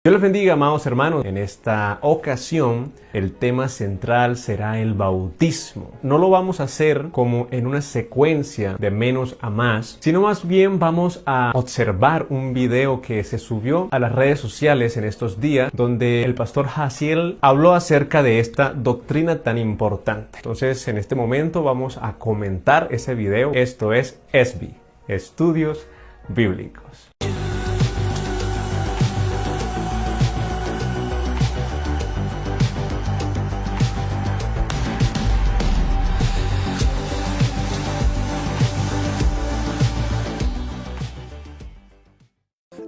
Dios les bendiga, amados hermanos. En esta ocasión, el tema central será el bautismo. No lo vamos a hacer como en una secuencia de menos a más, sino más bien vamos a observar un video que se subió a las redes sociales en estos días, donde el pastor Jaciel habló acerca de esta doctrina tan importante. Entonces, en este momento vamos a comentar ese video. Esto es ESBI, Estudios Bíblicos.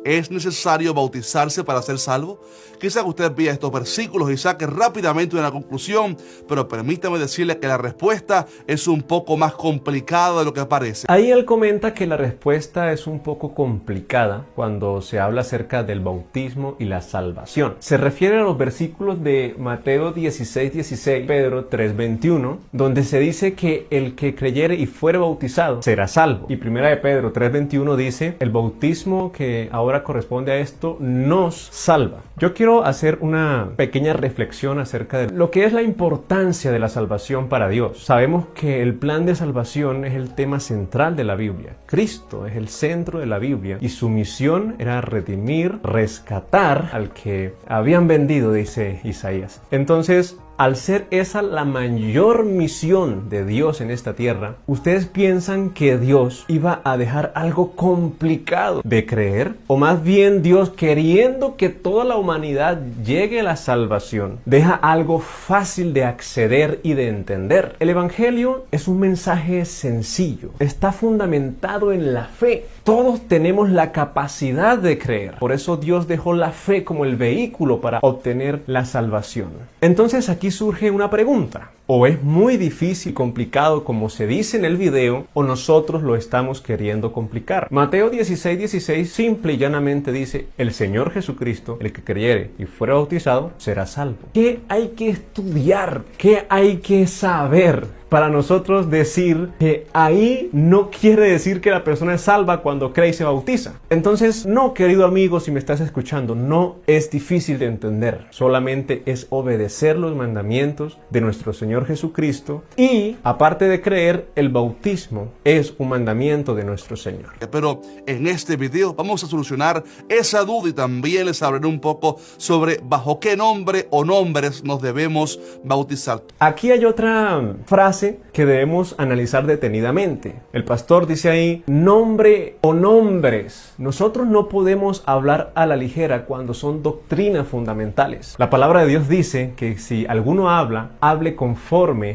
¿Es necesario bautizarse para ser salvo? Quizás usted vea estos versículos y saque rápidamente una conclusión, pero permítame decirle que la respuesta es un poco más complicada de lo que parece. Ahí él comenta que la respuesta es un poco complicada cuando se habla acerca del bautismo y la salvación. Se refiere a los versículos de Mateo 16:16, Pedro 3:21, donde se dice que el que creyere y fuere bautizado será salvo. Y primera de Pedro 3:21 dice, el bautismo que ahora corresponde a esto nos salva. Yo quiero hacer una pequeña reflexión acerca de lo que es la importancia de la salvación para Dios. Sabemos que el plan de salvación es el tema central de la Biblia. Cristo es el centro de la Biblia y su misión era redimir, rescatar al que habían vendido, dice Isaías. Entonces, al ser esa la mayor misión de Dios en esta tierra, ¿ustedes piensan que Dios iba a dejar algo complicado de creer? ¿O más bien Dios, queriendo que toda la humanidad llegue a la salvación, deja algo fácil de acceder y de entender? El Evangelio es un mensaje sencillo, está fundamentado en la fe. Todos tenemos la capacidad de creer. Por eso Dios dejó la fe como el vehículo para obtener la salvación. Entonces aquí surge una pregunta. O es muy difícil y complicado como se dice en el video, o nosotros lo estamos queriendo complicar. Mateo 16:16 simple y llanamente dice, el Señor Jesucristo, el que creyere y fuera bautizado, será salvo. ¿Qué hay que estudiar? ¿Qué hay que saber para nosotros decir que ahí no quiere decir que la persona es salva cuando cree y se bautiza? Entonces, no, querido amigo, si me estás escuchando, no es difícil de entender. Solamente es obedecer los mandamientos de nuestro Señor Jesucristo y, aparte de creer, el bautismo es un mandamiento de nuestro Señor. Pero en este video vamos a solucionar esa duda y también les hablaré un poco sobre bajo qué nombre o nombres nos debemos bautizar. Aquí hay otra frase que debemos analizar detenidamente. El pastor dice ahí, nombre o nombres. Nosotros no podemos hablar a la ligera cuando son doctrinas fundamentales. La palabra de Dios dice que si alguno habla, hable conforme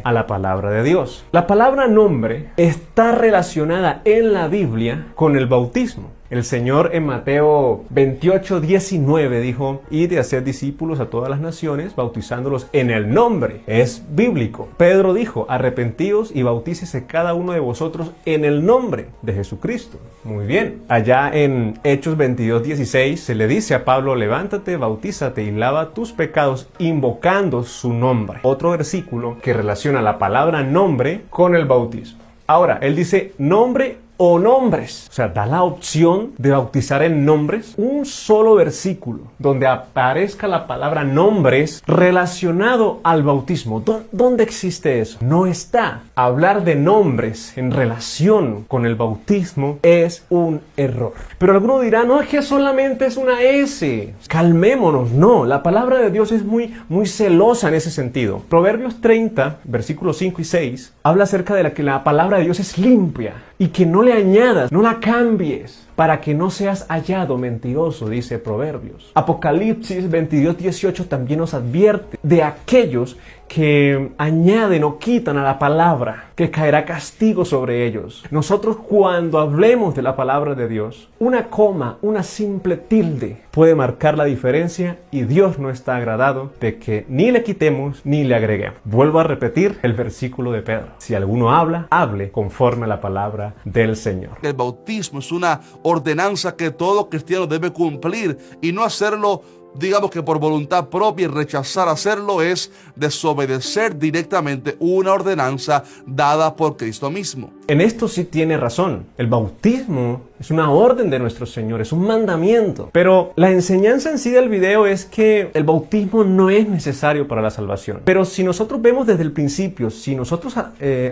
a la palabra de Dios. La palabra nombre está relacionada en la Biblia con el bautismo. El Señor en Mateo 28:19 dijo, id y hacer discípulos a todas las naciones, bautizándolos en el nombre. Es bíblico. Pedro dijo, arrepentíos y bautícese cada uno de vosotros en el nombre de Jesucristo. Muy bien. Allá en Hechos 22:16 se le dice a Pablo, levántate, bautízate y lava tus pecados invocando su nombre. Otro versículo que relaciona la palabra nombre con el bautismo. Ahora, él dice nombre o nombres, o sea, da la opción de bautizar en nombres. Un solo versículo donde aparezca la palabra nombres relacionado al bautismo. ¿Dónde existe eso? No está. Hablar de nombres en relación con el bautismo es un error. Pero alguno dirá, no, es que solamente es una S. Calmémonos. No, la palabra de Dios es muy celosa en ese sentido. Proverbios 30, versículos 5 y 6, habla acerca de que la palabra de Dios es limpia y que no le añadas, no la cambies, para que no seas hallado mentiroso, dice Proverbios. Apocalipsis 22:18 también nos advierte de aquellos que añaden o quitan a la palabra, que caerá castigo sobre ellos. Nosotros cuando hablemos de la palabra de Dios, una coma, una simple tilde puede marcar la diferencia y Dios no está agradado de que ni le quitemos ni le agreguemos. Vuelvo a repetir el versículo de Pedro. Si alguno habla, hable conforme a la palabra del Señor. El bautismo es una ordenanza que todo cristiano debe cumplir y no hacerlo digamos que por voluntad propia, y rechazar hacerlo es desobedecer directamente una ordenanza dada por Cristo mismo. En esto sí tiene razón. El bautismo es una orden de nuestro Señor, es un mandamiento. Pero la enseñanza en sí del video es que el bautismo no es necesario para la salvación. Pero si nosotros vemos desde el principio, si nosotros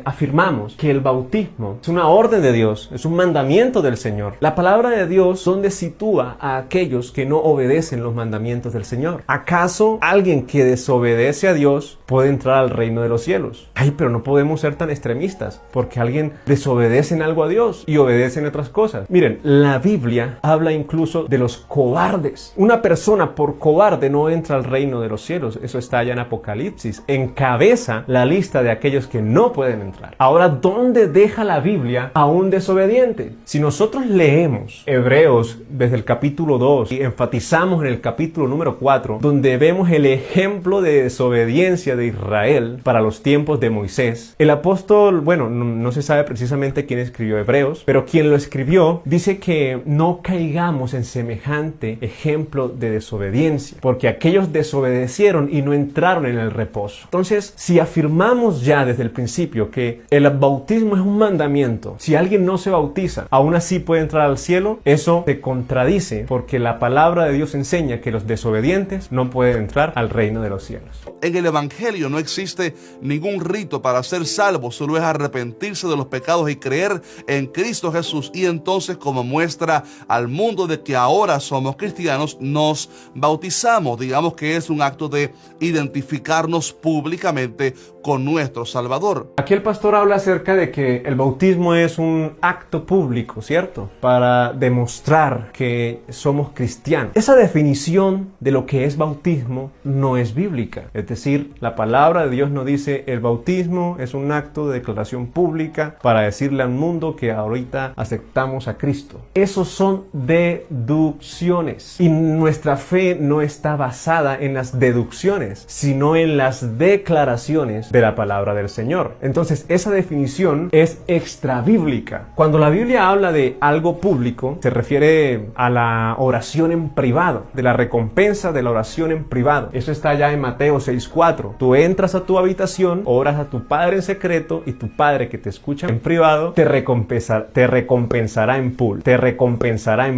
afirmamos que el bautismo es una orden de Dios, es un mandamiento del Señor, la palabra de Dios, ¿dónde sitúa a aquellos que no obedecen los mandamientos del Señor? ¿Acaso alguien que desobedece a Dios puede entrar al reino de los cielos? Ay, pero no podemos ser tan extremistas, porque alguien desobedece en algo a Dios y obedece en otras cosas. Miren, la Biblia habla incluso de los cobardes. Una persona por cobarde no entra al reino de los cielos. Eso está allá en Apocalipsis. Encabeza la lista de aquellos que no pueden entrar. Ahora, ¿dónde deja la Biblia a un desobediente? Si nosotros leemos Hebreos desde el capítulo 2 y enfatizamos en el capítulo número 4, donde vemos el ejemplo de desobediencia de Israel para los tiempos de Moisés, el apóstol, bueno, no se sabe precisamente quién escribió Hebreos, pero quien lo escribió dice que no caigamos en semejante ejemplo de desobediencia, porque aquellos desobedecieron y no entraron en el reposo. Entonces, si afirmamos ya desde el principio que el bautismo es un mandamiento, si alguien no se bautiza, aún así puede entrar al cielo, eso se contradice, porque la palabra de Dios enseña que los desobedientes no pueden entrar al reino de los cielos. En el Evangelio no existe ningún rito para ser salvo, solo es arrepentirse de los pecados y creer en Cristo Jesús, y entonces, como muestra al mundo de que ahora somos cristianos, nos bautizamos. Digamos que es un acto de identificarnos públicamente con nuestro Salvador. Aquí el pastor habla acerca de que el bautismo es un acto público, ¿cierto? Para demostrar que somos cristianos. Esa definición de lo que es bautismo no es bíblica. Es decir, la palabra de Dios no dice el bautismo es un acto de declaración pública para decirle al mundo que ahorita aceptamos a Cristo. Esos son deducciones. Y nuestra fe no está basada en las deducciones, sino en las declaraciones de la palabra del Señor. Entonces, esa definición es extrabíblica. Cuando la Biblia habla de algo público, se refiere a la oración en privado, de la recompensa de la oración en privado. Eso está ya en Mateo 6:4. Tú entras a tu habitación, oras a tu Padre en secreto, y tu Padre que te escucha en privado te recompensará en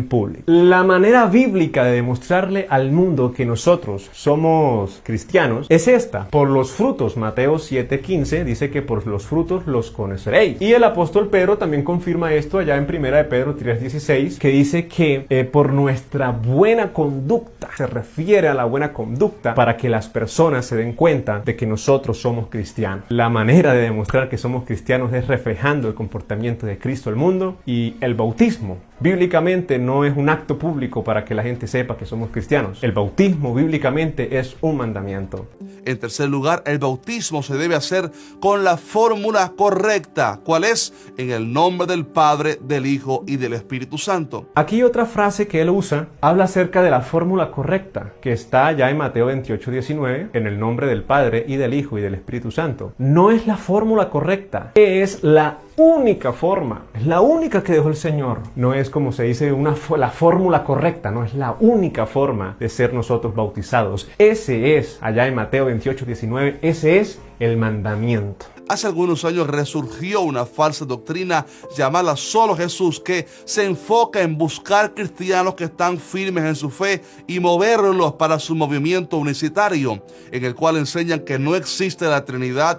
público. La manera bíblica de demostrarle al mundo que nosotros somos cristianos es esta: por los frutos. Mateo 7:15 dice que por los frutos los conoceréis. Y el apóstol Pedro también confirma esto allá en 1 de Pedro 3:16, que dice que por nuestra buena conducta, se refiere a la buena conducta para que las personas se den cuenta de que nosotros somos cristianos. La manera de demostrar que somos cristianos es reflejando el comportamiento de Cristo al mundo, y el bautismo bíblicamente no es un acto público para que la gente sepa que somos cristianos. El bautismo bíblicamente es un mandamiento. En tercer lugar, el bautismo se debe hacer con la fórmula correcta. ¿Cuál es? En el nombre del Padre, del Hijo y del Espíritu Santo. Aquí otra frase que él usa habla acerca de la fórmula correcta, que está ya en Mateo 28:19, en el nombre del Padre y del Hijo y del Espíritu Santo. No es la fórmula correcta, es la única forma, es la única que dejó el Señor. No es, como se dice, la fórmula correcta, no es la única forma de ser nosotros bautizados. Ese es, allá en Mateo 28:19, ese es el mandamiento. Hace algunos años resurgió una falsa doctrina llamada Solo Jesús, que se enfoca en buscar cristianos que están firmes en su fe y moverlos para su movimiento unicitario, en el cual enseñan que no existe la Trinidad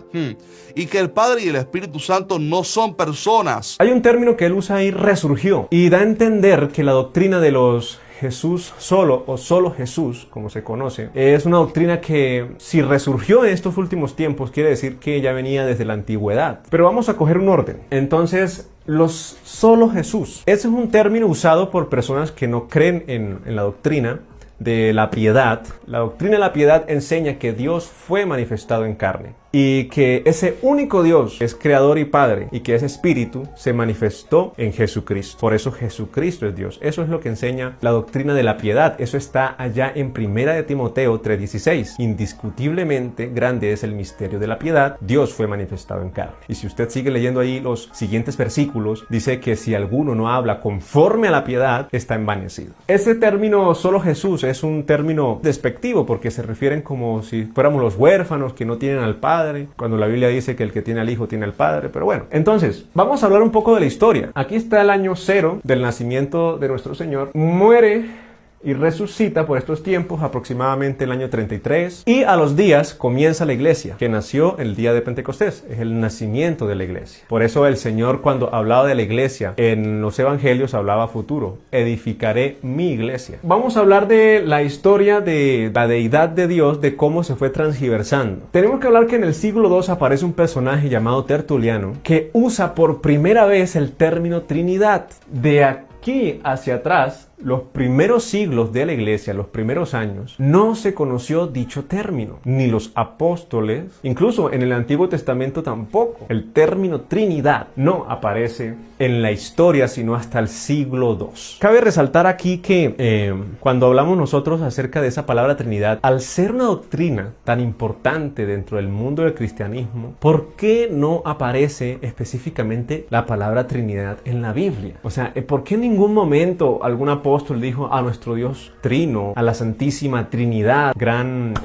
y que el Padre y el Espíritu Santo no son personas. Hay un término que él usa ahí, resurgió, y da a entender que la doctrina de los Jesús solo, o solo Jesús, como se conoce, es una doctrina que, si resurgió en estos últimos tiempos, quiere decir que ya venía desde la antigüedad. Pero vamos a coger un orden. Entonces, los solo Jesús. Ese es un término usado por personas que no creen en la doctrina de la piedad. La doctrina de la piedad enseña que Dios fue manifestado en carne. y que ese único Dios es creador y padre y que ese espíritu se manifestó en Jesucristo. Por eso Jesucristo es Dios. Eso es lo que enseña la doctrina de la piedad. Eso está allá en 1 de Timoteo 3:16. Indiscutiblemente grande es el misterio de la piedad. Dios fue manifestado en carne. Y si usted sigue leyendo ahí los siguientes versículos, dice que si alguno no habla conforme a la piedad, está envanecido. Ese término solo Jesús es un término despectivo porque se refieren como si fuéramos los huérfanos que no tienen al Padre, cuando la Biblia dice que el que tiene al Hijo tiene al Padre. Pero bueno, entonces vamos a hablar un poco de la historia. Aquí está el año 0 del nacimiento de nuestro Señor. Muere y resucita por estos tiempos, aproximadamente el año 33. Y a los días comienza la iglesia, que nació el día de Pentecostés. Es el nacimiento de la iglesia. Por eso el Señor, cuando hablaba de la iglesia en los evangelios, hablaba futuro. Edificaré mi iglesia. Vamos a hablar de la historia de la deidad de Dios, de cómo se fue transgiversando. Tenemos que hablar que en el siglo II aparece un personaje llamado Tertuliano, que usa por primera vez el término Trinidad. De aquí hacia atrás, los primeros siglos de la iglesia, los primeros años, no se conoció dicho término, ni los apóstoles, incluso en el Antiguo Testamento tampoco. El término Trinidad no aparece en la historia sino hasta el siglo II. Cabe resaltar aquí que cuando hablamos nosotros acerca de esa palabra Trinidad, al ser una doctrina tan importante dentro del mundo del cristianismo, ¿por qué no aparece específicamente la palabra Trinidad en la Biblia? O sea, ¿por qué en ningún momento algún apóstol dijo a nuestro Dios Trino, a la Santísima Trinidad, gran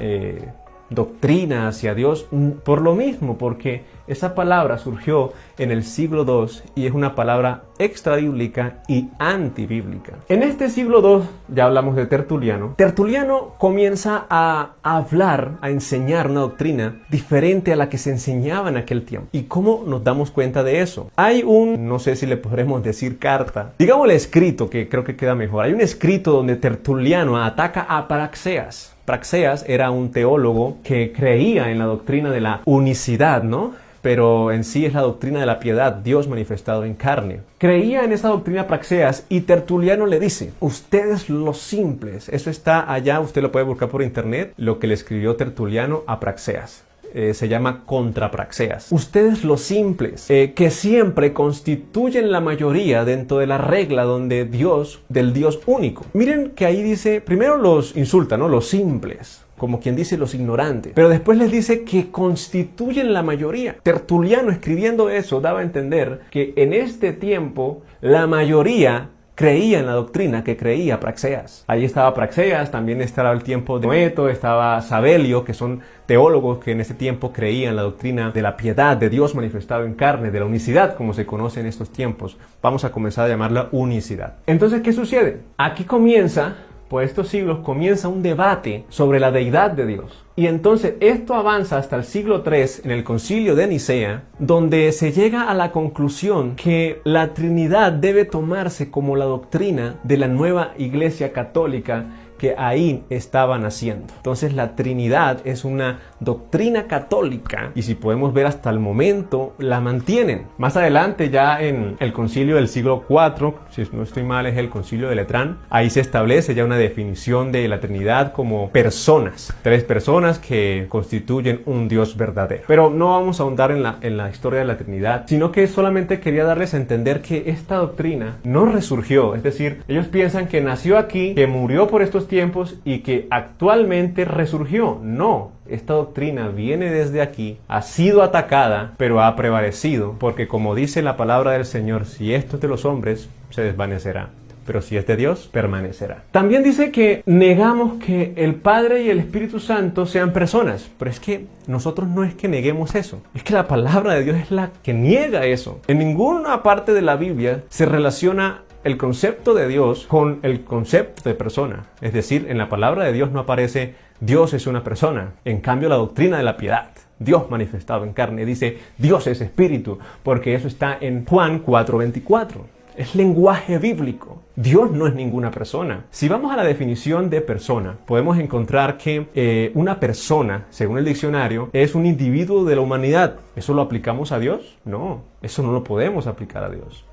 doctrina hacia Dios? Por lo mismo, porque esa palabra surgió en el siglo II y es una palabra extrabíblica y antibíblica. En este siglo II, ya hablamos de Tertuliano, Tertuliano comienza a hablar, a enseñar una doctrina diferente a la que se enseñaba en aquel tiempo. ¿Y cómo nos damos cuenta de eso? Hay no sé si le podremos decir carta, digámosle escrito, que creo que queda mejor. Hay un escrito donde Tertuliano ataca a Praxeas. Praxeas era un teólogo que creía en la doctrina de la unicidad, ¿no? Pero en sí es la doctrina de la piedad, Dios manifestado en carne. Creía en esa doctrina Praxeas y Tertuliano le dice: ustedes los simples. Eso está allá, usted lo puede buscar por internet, lo que le escribió Tertuliano a Praxeas. Se llama Contra Praxeas. Ustedes los simples, que siempre constituyen la mayoría dentro de la regla del Dios único. Miren que ahí dice, primero los insulta, ¿no? Los simples, como quien dice los ignorantes, pero después les dice que constituyen la mayoría. Tertuliano, escribiendo eso, daba a entender que en este tiempo la mayoría creía en la doctrina que creía Praxeas. Ahí estaba Praxeas, también estaba el tiempo de Noeto, estaba Sabelio, que son teólogos que en ese tiempo creían la doctrina de la piedad, de Dios manifestado en carne, de la unicidad, como se conoce en estos tiempos. Vamos a comenzar a llamarla unicidad. Entonces, ¿qué sucede? Aquí comienza, por estos siglos, comienza un debate sobre la deidad de Dios. Y entonces esto avanza hasta el siglo III en el Concilio de Nicea, donde se llega a la conclusión que la Trinidad debe tomarse como la doctrina de la nueva Iglesia Católica que ahí estaban haciendo. Entonces la Trinidad es una doctrina católica y si podemos ver hasta el momento la mantienen. Más adelante, ya en el concilio del siglo IV, si no estoy mal es el concilio de Letrán, ahí se establece ya una definición de la Trinidad como personas, 3 personas que constituyen un Dios verdadero. Pero no vamos a ahondar en la historia de la Trinidad, sino que solamente quería darles a entender que esta doctrina no resurgió, es decir, ellos piensan que nació aquí, que murió por estos tiempos y que actualmente resurgió. No, esta doctrina viene desde aquí, ha sido atacada, pero ha prevalecido, porque como dice la palabra del Señor, si esto es de los hombres, se desvanecerá, pero si es de Dios, permanecerá. También dice que negamos que el Padre y el Espíritu Santo sean personas, pero es que nosotros no es que neguemos eso, es que la palabra de Dios es la que niega eso. En ninguna parte de la Biblia se relaciona el concepto de Dios con el concepto de persona. Es decir, en la palabra de Dios no aparece Dios es una persona. En cambio, la doctrina de la piedad, Dios manifestado en carne, dice Dios es espíritu, porque eso está en Juan 4:24. Es lenguaje bíblico. Dios no es ninguna persona. Si vamos a la definición de persona, podemos encontrar que una persona, según el diccionario, es un individuo de la humanidad. ¿Eso lo aplicamos a Dios? No. Eso no lo podemos aplicar a Dios.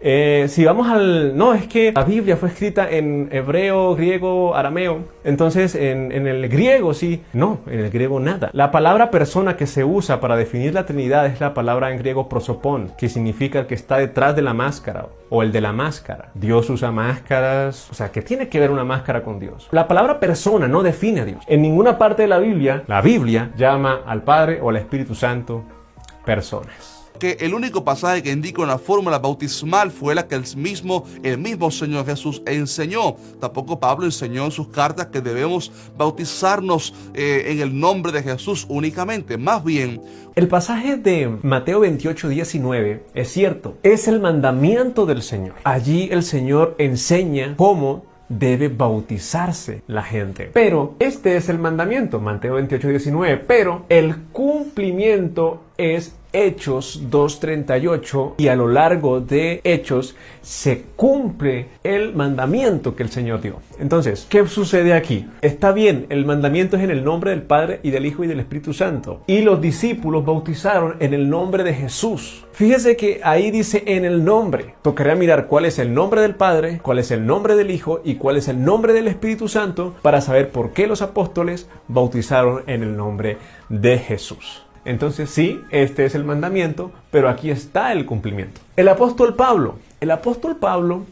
Si vamos no, es que la Biblia fue escrita en hebreo, griego, arameo. Entonces, en el griego sí. No, en el griego nada. La palabra persona que se usa para definir la Trinidad es la palabra en griego prosopón, que significa el que está detrás de la máscara o el de la máscara. Dios usa máscaras. O sea, ¿qué tiene que ver una máscara con Dios? La palabra persona no define a Dios. En ninguna parte de la Biblia llama al Padre o al Espíritu Santo personas. Que el único pasaje que indica una fórmula bautismal fue la que el mismo Señor Jesús enseñó. Tampoco Pablo enseñó en sus cartas que debemos bautizarnos en el nombre de Jesús únicamente. Más bien, el pasaje de Mateo 28:19 es cierto, es el mandamiento del Señor. Allí el Señor enseña cómo debe bautizarse la gente. Pero este es el mandamiento, Mateo 28:19, pero el cumplimiento es Hechos 2:38, y a lo largo de Hechos se cumple el mandamiento que el Señor dio. Entonces, ¿qué sucede aquí? Está bien, el mandamiento es en el nombre del Padre y del Hijo y del Espíritu Santo, y los discípulos bautizaron en el nombre de Jesús. Fíjese que ahí dice en el nombre. Tocaría mirar cuál es el nombre del Padre, cuál es el nombre del Hijo y cuál es el nombre del Espíritu Santo para saber por qué los apóstoles bautizaron en el nombre de Jesús. Entonces sí, este es el mandamiento, pero aquí está el cumplimiento. El apóstol Pablo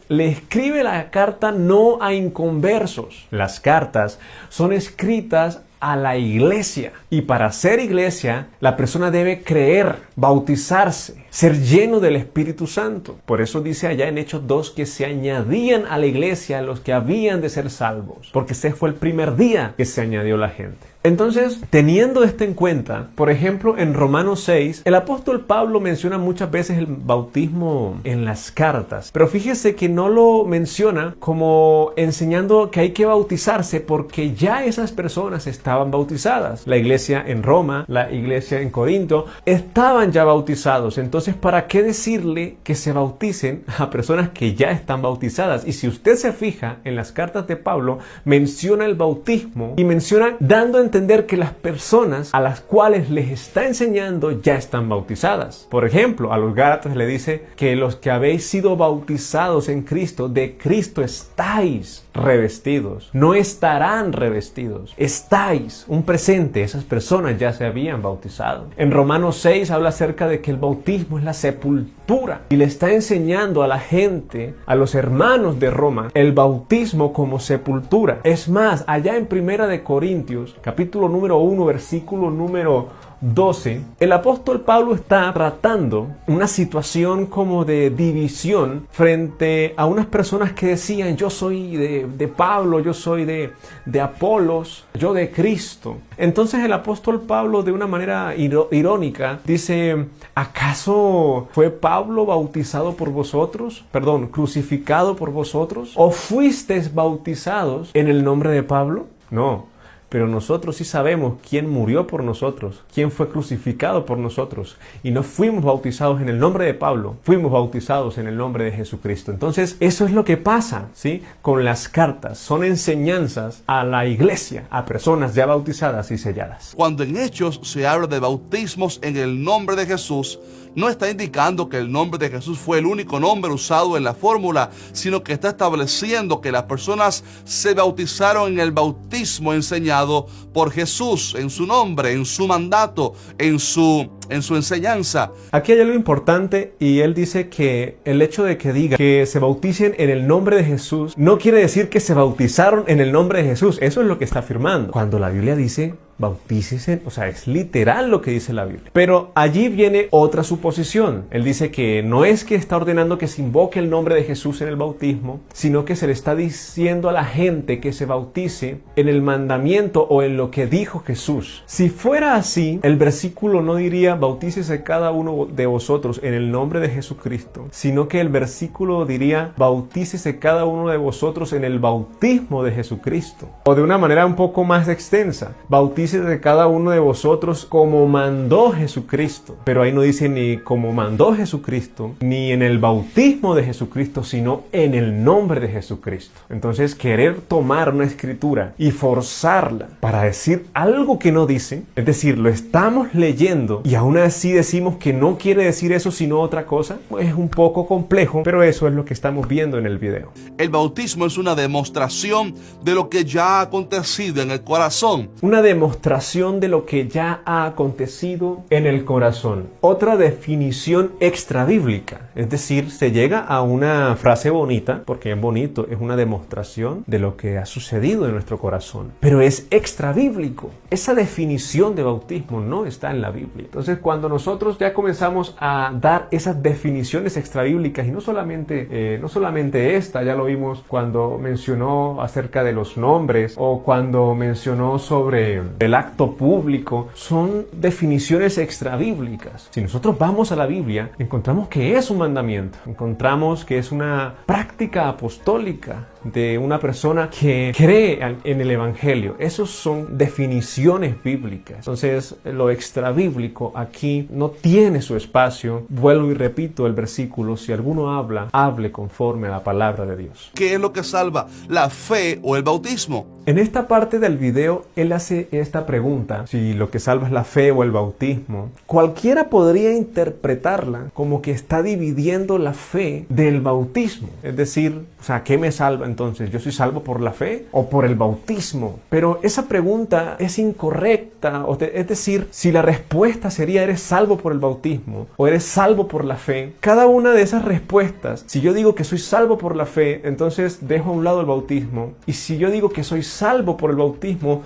le escribe la carta no a inconversos. Las cartas son escritas a la iglesia. Y para ser iglesia, la persona debe creer, bautizarse, ser lleno del Espíritu Santo. Por eso dice allá en Hechos 2 que se añadían a la iglesia los que habían de ser salvos. Porque ese fue el primer día que se añadió la gente. Entonces, teniendo esto en cuenta, por ejemplo, en Romanos 6, el apóstol Pablo menciona muchas veces el bautismo en las cartas, pero fíjese que no lo menciona como enseñando que hay que bautizarse porque ya esas personas estaban bautizadas. La iglesia en Roma, la iglesia en Corinto, estaban ya bautizados. Entonces, ¿para qué decirle que se bauticen a personas que ya están bautizadas? Y si usted se fija en las cartas de Pablo, menciona el bautismo y menciona dando a entender que las personas a las cuales les está enseñando ya están bautizadas. Por ejemplo, a los Gálatas le dice que los que habéis sido bautizados en Cristo, de Cristo estáis revestidos. No estarán revestidos. Estáis, un presente, esas personas ya se habían bautizado. En Romanos 6 habla acerca de que el bautismo es la sepultura y le está enseñando a la gente, a los hermanos de Roma, el bautismo como sepultura. Es más, allá en 1 de Corintios, capítulo número 1, versículo número 12, el apóstol Pablo está tratando una situación como de división frente a unas personas que decían: yo soy de Pablo, yo soy de Apolos, yo de Cristo. Entonces el apóstol Pablo, de una manera irónica, dice: ¿acaso fue Pablo bautizado por vosotros? Perdón, crucificado por vosotros. ¿O fuisteis bautizados en el nombre de Pablo? No. Pero nosotros sí sabemos quién murió por nosotros, quién fue crucificado por nosotros. Y no fuimos bautizados en el nombre de Pablo, fuimos bautizados en el nombre de Jesucristo. Entonces, eso es lo que pasa, ¿sí? Con las cartas. Son enseñanzas a la iglesia, a personas ya bautizadas y selladas. Cuando en Hechos se habla de bautismos en el nombre de Jesús, no está indicando que el nombre de Jesús fue el único nombre usado en la fórmula, sino que está estableciendo que las personas se bautizaron en el bautismo enseñado por Jesús, en su nombre, en su mandato, en su enseñanza. Aquí hay algo importante, y él dice que el hecho de que diga que se bauticen en el nombre de Jesús no quiere decir que se bautizaron en el nombre de Jesús. Eso es lo que está afirmando. Cuando la Biblia dice bautícese, o sea, es literal lo que dice la Biblia. Pero allí viene otra suposición. Él dice que no es que está ordenando que se invoque el nombre de Jesús en el bautismo, sino que se le está diciendo a la gente que se bautice en el mandamiento o en lo que dijo Jesús. Si fuera así, el versículo no diría bautícese cada uno de vosotros en el nombre de Jesucristo, sino que el versículo diría bautícese cada uno de vosotros en el bautismo de Jesucristo. O de una manera un poco más extensa, bautícese de cada uno de vosotros como mandó Jesucristo. Pero ahí no dice ni como mandó Jesucristo, ni en el bautismo de Jesucristo, sino en el nombre de Jesucristo. Entonces, querer tomar una escritura y forzarla para decir algo que no dice, es decir, lo estamos leyendo y aún así decimos que no quiere decir eso sino otra cosa. Es un poco complejo, pero eso es lo que estamos viendo en el video. El bautismo es una demostración de lo que ya ha acontecido en el corazón. Una demostración de lo que ya ha acontecido en el corazón. Otra definición extrabíblica, es decir, se llega a una frase bonita, porque es bonito, es una demostración de lo que ha sucedido en nuestro corazón, pero es extrabíblico. Esa definición de bautismo no está en la Biblia. Entonces, cuando nosotros ya comenzamos a dar esas definiciones extrabíblicas, y no solamente esta, ya lo vimos cuando mencionó acerca de los nombres o cuando mencionó sobre el acto público, son definiciones extrabíblicas. Si nosotros vamos a la Biblia, encontramos que es un mandamiento, encontramos que es una práctica apostólica de una persona que cree en el Evangelio. Esas son definiciones bíblicas. Entonces, lo extrabíblico aquí no tiene su espacio. Vuelvo y repito el versículo: si alguno habla, hable conforme a la palabra de Dios. ¿Qué es lo que salva? ¿La fe o el bautismo? En esta parte del video, él hace esta pregunta: si lo que salva es la fe o el bautismo. Cualquiera podría interpretarla como que está dividiendo la fe del bautismo. Es decir, ¿qué me salva entonces? ¿Yo soy salvo por la fe o por el bautismo? Pero esa pregunta es incorrecta. Es decir, si la respuesta sería ¿eres salvo por el bautismo o eres salvo por la fe? Cada una de esas respuestas, si yo digo que soy salvo por la fe, entonces dejo a un lado el bautismo. Y si yo digo que soy salvo por el bautismo,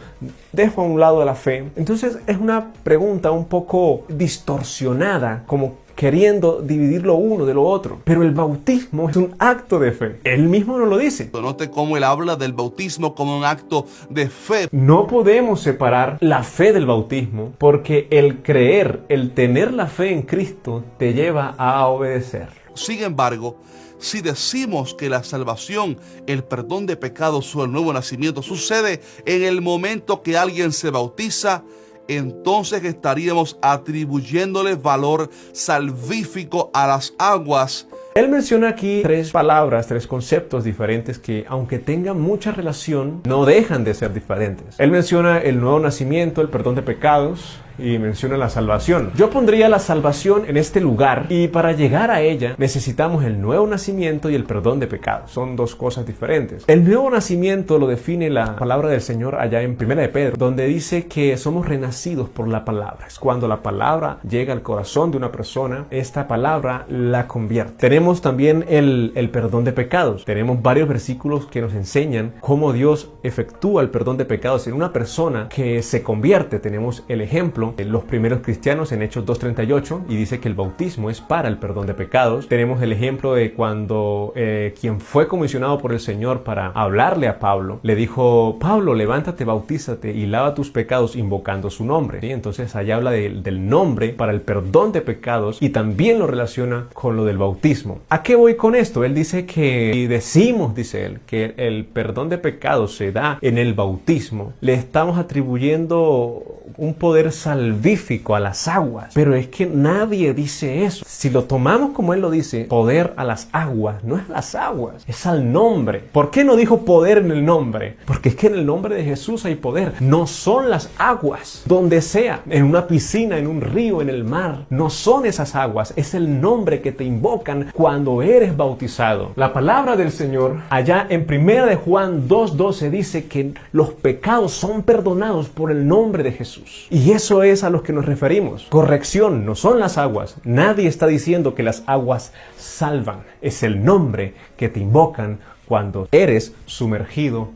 dejo a un lado la fe. Entonces es una pregunta un poco distorsionada, como queriendo dividir lo uno de lo otro. Pero el bautismo es un acto de fe. Él mismo nos lo dice. Note cómo él habla del bautismo como un acto de fe. No podemos separar la fe del bautismo, porque el creer, el tener la fe en Cristo, te lleva a obedecer. Sin embargo, si decimos que la salvación, el perdón de pecados o el nuevo nacimiento sucede en el momento que alguien se bautiza, entonces estaríamos atribuyéndole valor salvífico a las aguas. Él menciona aquí tres palabras, tres conceptos diferentes que, aunque tengan mucha relación, no dejan de ser diferentes. Él menciona el nuevo nacimiento, el perdón de pecados, y menciona la salvación. Yo pondría la salvación en este lugar, y para llegar a ella necesitamos el nuevo nacimiento y el perdón de pecados. Son dos cosas diferentes. El nuevo nacimiento lo define la palabra del Señor allá en 1 de Pedro, donde dice que somos renacidos por la palabra. Es cuando la palabra llega al corazón de una persona, esta palabra la convierte. Tenemos también el perdón de pecados. Tenemos varios versículos que nos enseñan cómo Dios efectúa el perdón de pecados en una persona que se convierte. Tenemos el ejemplo los primeros cristianos en Hechos 2:38, y dice que el bautismo es para el perdón de pecados. Tenemos el ejemplo de cuando quien fue comisionado por el Señor para hablarle a Pablo, le dijo: Pablo, levántate, bautízate y lava tus pecados invocando su nombre. ¿Sí? Entonces allá habla del nombre para el perdón de pecados, y también lo relaciona con lo del bautismo. ¿A qué voy con esto? Él dice que si decimos, dice él, que el perdón de pecados se da en el bautismo, le estamos atribuyendo un poder salvífico a las aguas. Pero es que nadie dice eso. Si lo tomamos como él lo dice, poder a las aguas, no es a las aguas, es al nombre. ¿Por qué no dijo poder en el nombre? Porque es que en el nombre de Jesús hay poder. No son las aguas, donde sea, en una piscina, en un río, en el mar. No son esas aguas, es el nombre que te invocan cuando eres bautizado. La palabra del Señor allá en 1 de Juan 2:12 dice que los pecados son perdonados por el nombre de Jesús. Y eso es a lo que nos referimos. Corrección, no son las aguas. Nadie está diciendo que las aguas salvan. Es el nombre que te invocan cuando eres sumergido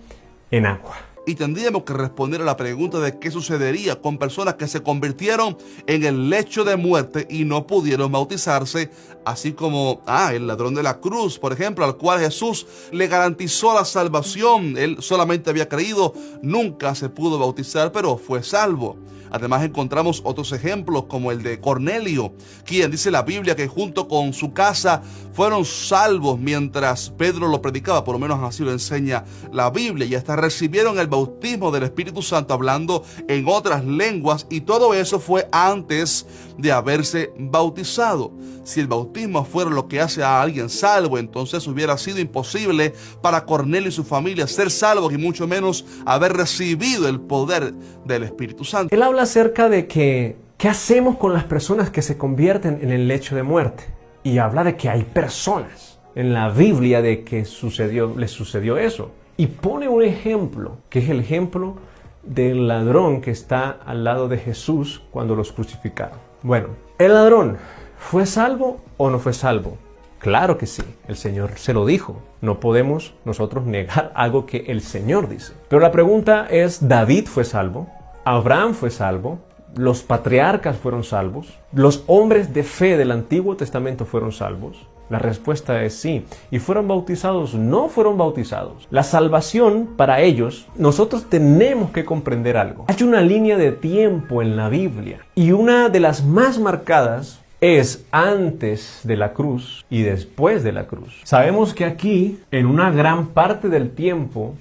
en agua. Y tendríamos que responder a la pregunta de qué sucedería con personas que se convirtieron en el lecho de muerte y no pudieron bautizarse, así como el ladrón de la cruz, por ejemplo, al cual Jesús le garantizó la salvación. Él solamente había creído, nunca se pudo bautizar, pero fue salvo. Además encontramos otros ejemplos como el de Cornelio, quien dice la Biblia que junto con su casa fueron salvos mientras Pedro lo predicaba, por lo menos así lo enseña la Biblia, y hasta recibieron el bautismo del Espíritu Santo hablando en otras lenguas, y todo eso fue antes de haberse bautizado. Si el bautismo fuera lo que hace a alguien salvo, entonces hubiera sido imposible para Cornelio y su familia ser salvos, y mucho menos haber recibido el poder del Espíritu Santo. Él habla acerca de que ¿Qué hacemos con las personas que se convierten en el lecho de muerte? Y habla de que hay personas en la Biblia de que les sucedió eso. Y pone un ejemplo, que es el ejemplo del ladrón que está al lado de Jesús cuando los crucificaron. Bueno, ¿el ladrón fue salvo o no fue salvo? Claro que sí, el Señor se lo dijo. No podemos nosotros negar algo que el Señor dice. Pero la pregunta es, ¿David fue salvo? ¿Abraham fue salvo? ¿Los patriarcas fueron salvos? ¿Los hombres de fe del Antiguo Testamento fueron salvos? La respuesta es sí. ¿Y fueron bautizados? No fueron bautizados. La salvación para ellos, nosotros tenemos que comprender algo. Hay una línea de tiempo en la Biblia y una de las más marcadas es antes de la cruz y después de la cruz. Sabemos que aquí, en una gran parte del tiempo,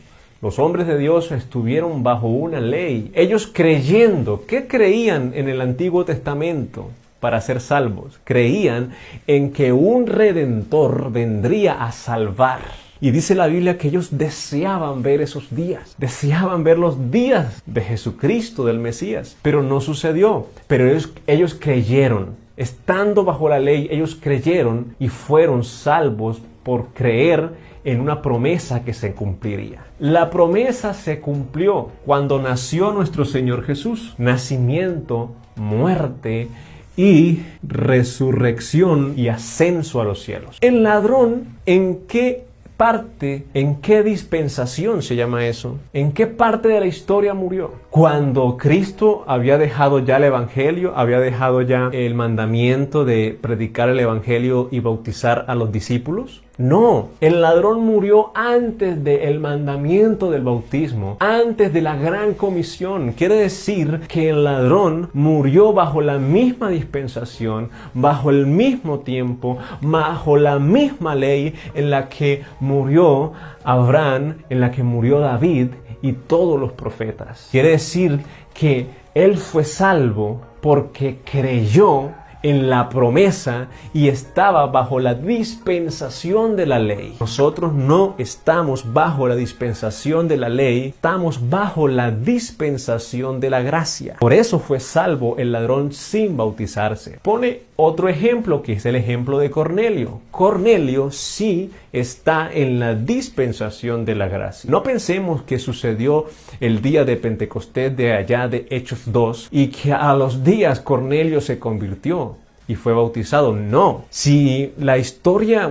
los hombres de Dios estuvieron bajo una ley. Ellos creyendo, ¿qué creían en el Antiguo Testamento para ser salvos? Creían en que un Redentor vendría a salvar. Y dice la Biblia que ellos deseaban ver esos días. Deseaban ver los días de Jesucristo, del Mesías. Pero no sucedió. Pero ellos creyeron. Estando bajo la ley, ellos creyeron y fueron salvos por creer en una promesa que se cumpliría. La promesa se cumplió cuando nació nuestro Señor Jesús. Nacimiento, muerte y resurrección y ascenso a los cielos. El ladrón, ¿en qué parte, en qué dispensación se llama eso? ¿En qué parte de la historia murió? Cuando Cristo había dejado ya el Evangelio, había dejado ya el mandamiento de predicar el Evangelio y bautizar a los discípulos. No, el ladrón murió antes del mandamiento del bautismo, antes de la gran comisión. Quiere decir que el ladrón murió bajo la misma dispensación, bajo el mismo tiempo, bajo la misma ley en la que murió Abraham, en la que murió David y todos los profetas. Quiere decir que él fue salvo porque creyó en la promesa y estaba bajo la dispensación de la ley. Nosotros no estamos bajo la dispensación de la ley, estamos bajo la dispensación de la gracia. Por eso fue salvo el ladrón sin bautizarse. Pone otro ejemplo que es el ejemplo de Cornelio. Cornelio sí está en la dispensación de la gracia. No pensemos que sucedió el día de Pentecostés de allá de Hechos 2 y que a los días Cornelio se convirtió y fue bautizado. No. Si la historia,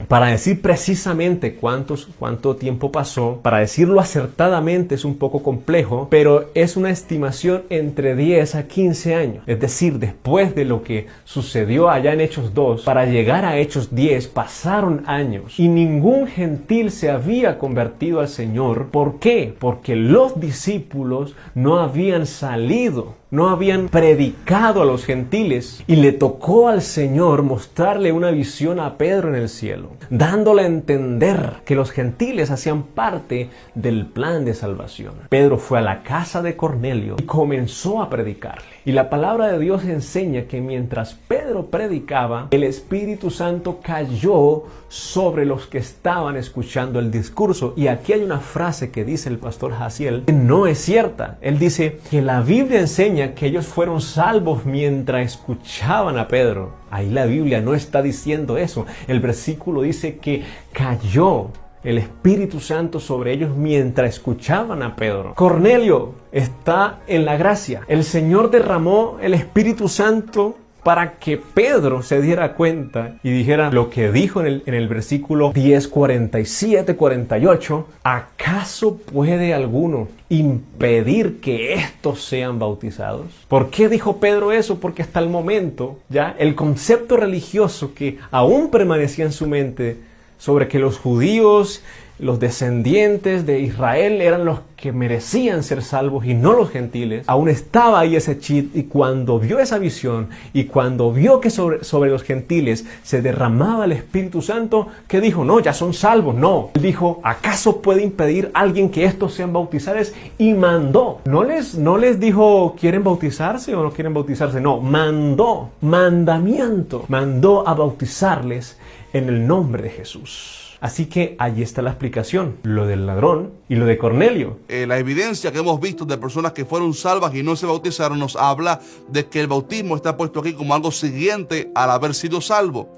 para decir precisamente cuánto tiempo pasó, para decirlo acertadamente es un poco complejo, pero es una estimación entre 10 a 15 años. Es decir, después de lo que sucedió allá en Hechos 2, para llegar a Hechos 10 pasaron años y ningún gentil se había convertido al Señor. ¿Por qué? Porque los discípulos no habían salido, no habían predicado a los gentiles y le tocó al Señor mostrarle una visión a Pedro en el cielo, dándole a entender que los gentiles hacían parte del plan de salvación. Pedro fue a la casa de Cornelio y comenzó a predicarle. Y la palabra de Dios enseña que mientras Pedro predicaba, el Espíritu Santo cayó sobre los que estaban escuchando el discurso. Y aquí hay una frase que dice el pastor Jaciel que no es cierta. Él dice que la Biblia enseña que ellos fueron salvos mientras escuchaban a Pedro. Ahí la Biblia no está diciendo eso. El versículo dice que cayó el Espíritu Santo sobre ellos mientras escuchaban a Pedro. Cornelio está en la gracia. El Señor derramó el Espíritu Santo para que Pedro se diera cuenta y dijera lo que dijo en el versículo 10, 47, 48. ¿Acaso puede alguno impedir que estos sean bautizados? ¿Por qué dijo Pedro eso? Porque hasta el momento ya el concepto religioso que aún permanecía en su mente sobre que los judíos, los descendientes de Israel eran los que merecían ser salvos y no los gentiles, aún estaba ahí ese chip. Y cuando vio esa visión y cuando vio que sobre los gentiles se derramaba el Espíritu Santo, ¿qué dijo? No, ya son salvos. No, él dijo, ¿acaso puede impedir alguien que estos sean bautizados? Y mandó. No les dijo, ¿quieren bautizarse o no quieren bautizarse? No, mandó, mandamiento, mandó a bautizarles en el nombre de Jesús. Así que allí está la explicación, lo del ladrón y lo de Cornelio. La evidencia que hemos visto de personas que fueron salvas y no se bautizaron nos habla de que el bautismo está puesto aquí como algo siguiente al haber sido salvo.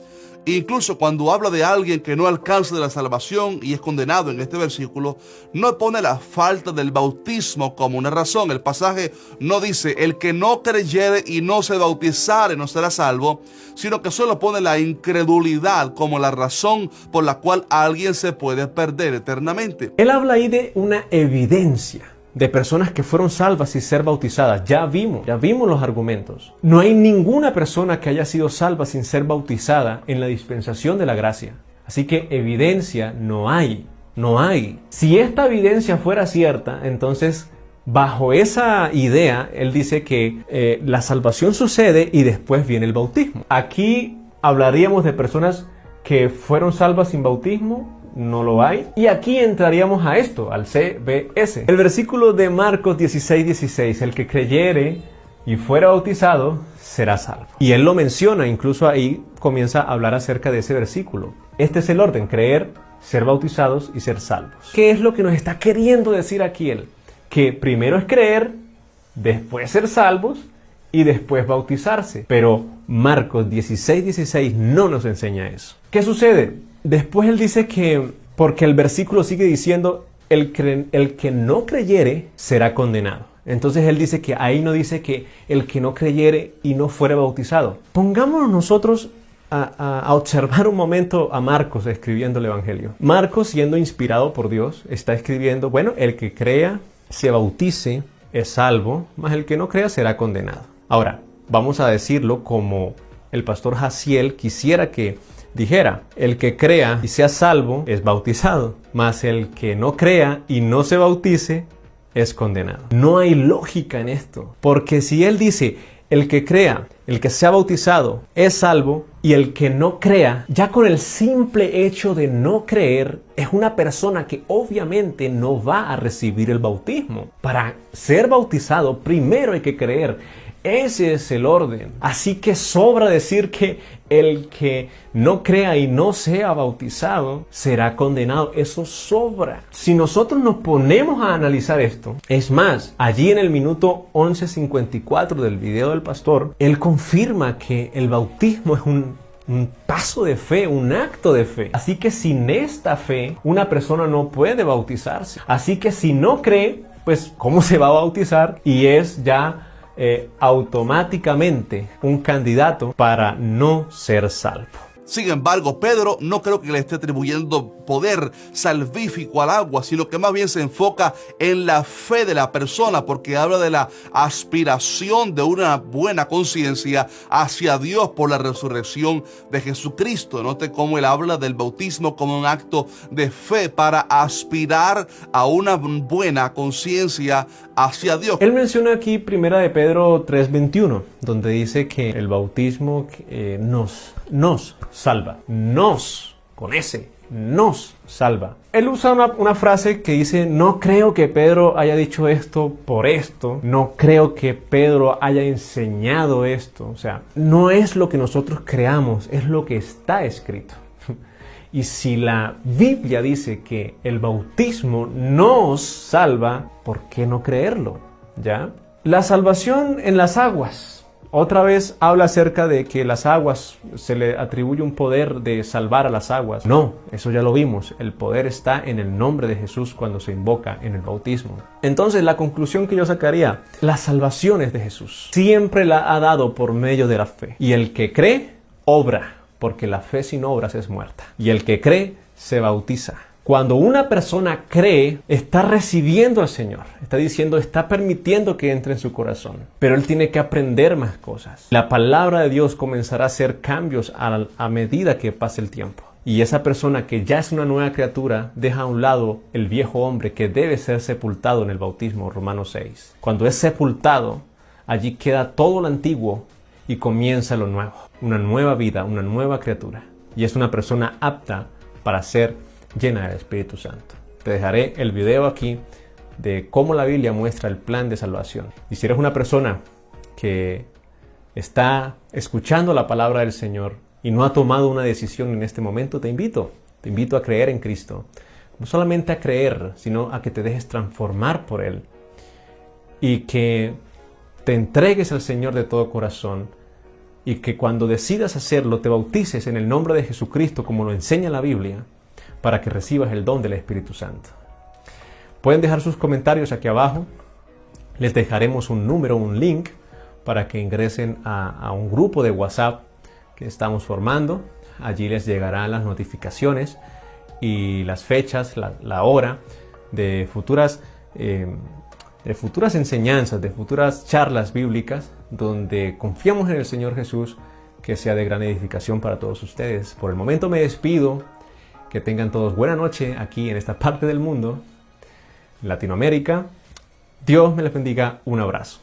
Incluso cuando habla de alguien que no alcanza de la salvación y es condenado en este versículo, no pone la falta del bautismo como una razón. El pasaje no dice el que no creyere y no se bautizare no será salvo, sino que solo pone la incredulidad como la razón por la cual alguien se puede perder eternamente. Él habla ahí de una evidencia de personas que fueron salvas sin ser bautizadas. Ya vimos los argumentos. No hay ninguna persona que haya sido salva sin ser bautizada en la dispensación de la gracia. Así que evidencia no hay. Si esta evidencia fuera cierta, entonces bajo esa idea, él dice que la salvación sucede y después viene el bautismo. Aquí hablaríamos de personas que fueron salvas sin bautismo. No lo hay. Y aquí entraríamos a esto, al CBS. El versículo de Marcos 16:16, el que creyere y fuera bautizado, será salvo. Y él lo menciona, incluso ahí comienza a hablar acerca de ese versículo. Este es el orden, creer, ser bautizados y ser salvos. ¿Qué es lo que nos está queriendo decir aquí él? Que primero es creer, después ser salvos y después bautizarse. Pero Marcos 16:16 no nos enseña eso. ¿Qué sucede? Después él dice que, porque el versículo sigue diciendo, el que no creyere será condenado. Entonces él dice que ahí no dice que el que no creyere y no fuera bautizado. Pongámonos nosotros a observar un momento a Marcos escribiendo el Evangelio. Marcos, siendo inspirado por Dios, está escribiendo, bueno, el que crea, se bautice, es salvo, mas el que no crea será condenado. Ahora, vamos a decirlo como el pastor Jaciel quisiera que dijera, el que crea y sea salvo es bautizado, mas el que no crea y no se bautice es condenado. No hay lógica en esto, porque si él dice, el que crea, el que sea bautizado es salvo, y el que no crea, ya con el simple hecho de no creer, es una persona que obviamente no va a recibir el bautismo. Para ser bautizado, primero hay que creer. Ese es el orden. Así que sobra decir que el que no crea y no sea bautizado será condenado. Eso sobra. Si nosotros nos ponemos a analizar esto, es más, allí en el minuto 11:54 del video del pastor, él confirma que el bautismo es un paso de fe, un acto de fe. Así que sin esta fe, una persona no puede bautizarse. Así que si no cree, pues ¿cómo se va a bautizar? Y es ya automáticamente un candidato para no ser salvo. Sin embargo, Pedro no creo que le esté atribuyendo poder salvífico al agua, sino que más bien se enfoca en la fe de la persona, porque habla de la aspiración de una buena conciencia hacia Dios por la resurrección de Jesucristo. Note cómo él habla del bautismo como un acto de fe para aspirar a una buena conciencia hacia Dios. Él menciona aquí 1 de Pedro 3:21, donde dice que el bautismo nos salva. Nos, con S, nos salva. Él usa una frase que dice, no creo que Pedro haya dicho esto por esto. No creo que Pedro haya enseñado esto. O sea, no es lo que nosotros creamos, es lo que está escrito. Y si la Biblia dice que el bautismo nos salva, ¿por qué no creerlo? ¿Ya? La salvación en las aguas. Otra vez habla acerca de que las aguas, se le atribuye un poder de salvar a las aguas. No, eso ya lo vimos. El poder está en el nombre de Jesús cuando se invoca en el bautismo. Entonces, la conclusión que yo sacaría, la salvación es de Jesús. Siempre la ha dado por medio de la fe. Y el que cree, obra, porque la fe sin obras es muerta. Y el que cree, se bautiza. Cuando una persona cree, está recibiendo al Señor. Está diciendo, está permitiendo que entre en su corazón. Pero él tiene que aprender más cosas. La palabra de Dios comenzará a hacer cambios a medida que pase el tiempo. Y esa persona que ya es una nueva criatura, deja a un lado el viejo hombre que debe ser sepultado en el bautismo, Romanos 6. Cuando es sepultado, allí queda todo lo antiguo y comienza lo nuevo. Una nueva vida, una nueva criatura. Y es una persona apta para ser llena del Espíritu Santo. Te dejaré el video aquí de cómo la Biblia muestra el plan de salvación. Y si eres una persona que está escuchando la palabra del Señor y no ha tomado una decisión en este momento, te invito Te invito a creer en Cristo. No solamente a creer, sino a que te dejes transformar por Él. Y que te entregues al Señor de todo corazón. Y que cuando decidas hacerlo, te bautices en el nombre de Jesucristo, como lo enseña la Biblia, para que recibas el don del Espíritu Santo. Pueden dejar sus comentarios aquí abajo. Les dejaremos un número, un link, para que ingresen a un grupo de WhatsApp que estamos formando. Allí les llegarán las notificaciones y las fechas, la hora de futuras enseñanzas, de futuras charlas bíblicas, donde confiamos en el Señor Jesús, que sea de gran edificación para todos ustedes. Por el momento me despido. Que tengan todos buena noche aquí en esta parte del mundo, Latinoamérica. Dios me les bendiga. Un abrazo.